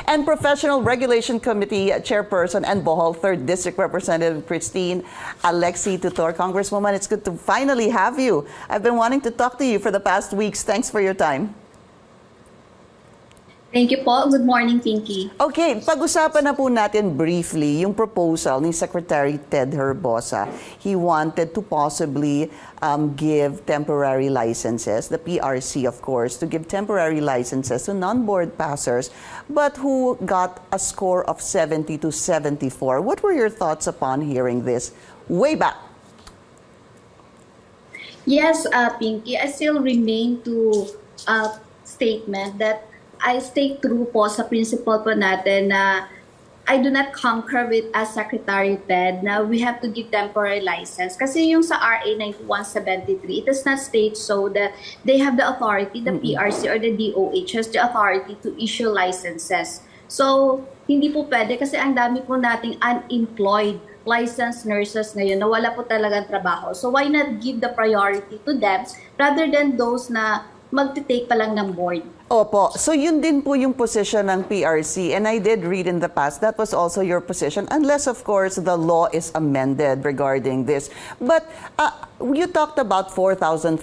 and Professional Regulation Committee Chairperson and Bohol 3rd District Representative Christine Alexi Tutor. Congresswoman, it's good to finally have you. I've been wanting to talk to you for the past weeks. Thanks for your time. Thank you po. Good morning, Pinky. Okay, pag-usapan na po natin briefly yung proposal ni Secretary Ted Herbosa. He wanted to possibly give temporary licenses, the PRC of course, to give temporary licenses to non-board passers, but who got a score of 70 to 74. What were your thoughts upon hearing this way back? Yes, Pinky, I still remain to statement that I stay true po sa principle po natin na I do not concur with Secretary Ted na we have to give temporary license. Kasi yung sa RA 9173, it does not state so that they have the authority, the PRC or the DOH has the authority to issue licenses. So, hindi po pwede kasi ang dami po nating unemployed licensed nurses ngayon na wala po talagang trabaho. So, why not give the priority to them rather than those na magte-take pa lang ng board? Opo. So yun din po yung position ng PRC, and I did read in the past that was also your position, unless of course the law is amended regarding this. But you talked about 4,500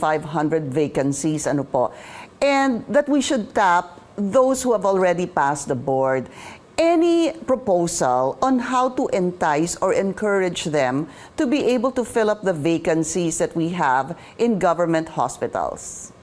vacancies, ano po, and that we should tap those who have already passed the board. Any proposal on how to entice or encourage them to be able to fill up the vacancies that we have in government hospitals?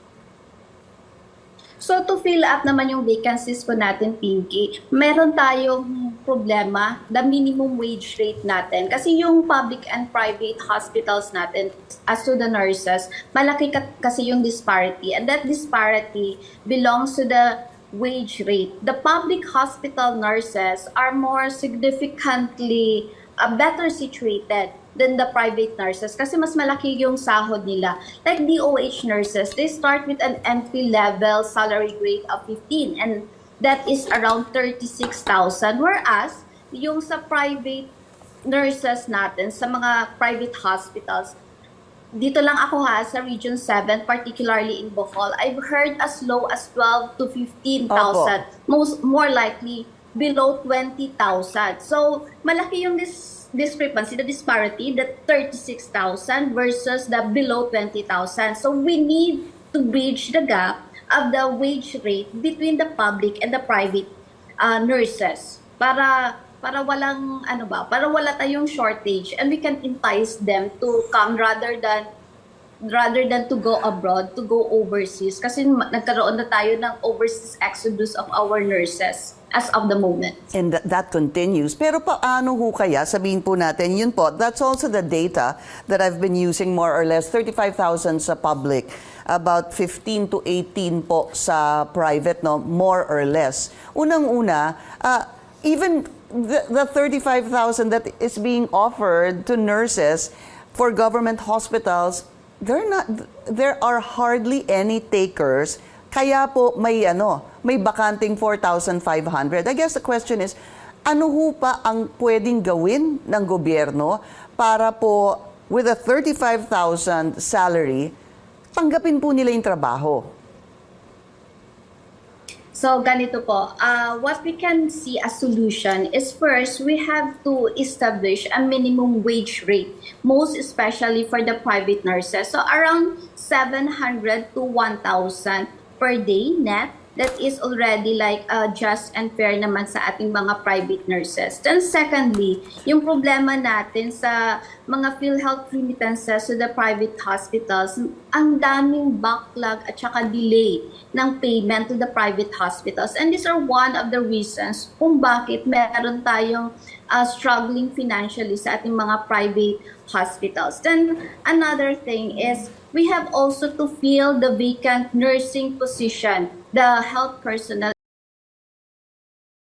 So to fill up naman yung vacancies po natin, Pinky, meron tayong problema, the minimum wage rate natin. Kasi yung public and private hospitals natin, as to the nurses, malaki kasi yung disparity. And that disparity belongs to the wage rate. The public hospital nurses are more significantly better situated than the private nurses kasi mas malaki yung sahod nila. Like DOH nurses, they start with an entry-level salary grade of 15 and that is around 36,000. Whereas, yung sa private nurses natin, sa mga private hospitals, dito lang ako sa Region 7, particularly in Bohol, I've heard as low as 12 to 15,000. More likely, below 20,000. So, malaki yung discrepancy, the disparity, the 36,000 versus the below 20,000. So we need to bridge the gap of the wage rate between the public and the private nurses para walang para wala tayong shortage and we can entice them to come rather than to go abroad, to go overseas kasi nagkaroon na tayo ng overseas exodus of our nurses as of the moment. And that continues. Pero paano ho kaya, sabihin po natin, yun po, that's also the data that I've been using more or less, 35,000 sa public, about 15 to 18 po sa private, no, more or less. Unang-una, even the 35,000 that is being offered to nurses for government hospitals, there are hardly any takers. Kaya po may bakanting 4,500. I guess the question is, ano ho pa ang pwedeng gawin ng gobyerno para po with a 35,000 salary, tanggapin po nila yung trabaho? So, ganito po. What we can see as solution is first, we have to establish a minimum wage rate, most especially for the private nurses. So, around 700 to 1,000 per day net. That is already like just and fair naman sa ating mga private nurses. Then secondly, yung problema natin sa mga PhilHealth remittances to the private hospitals, ang daming backlog at saka delay ng payment to the private hospitals. And these are one of the reasons kung bakit meron tayong struggling financially sa ating mga private hospitals. Then another thing is we have also to fill the vacant nursing position, the health personnel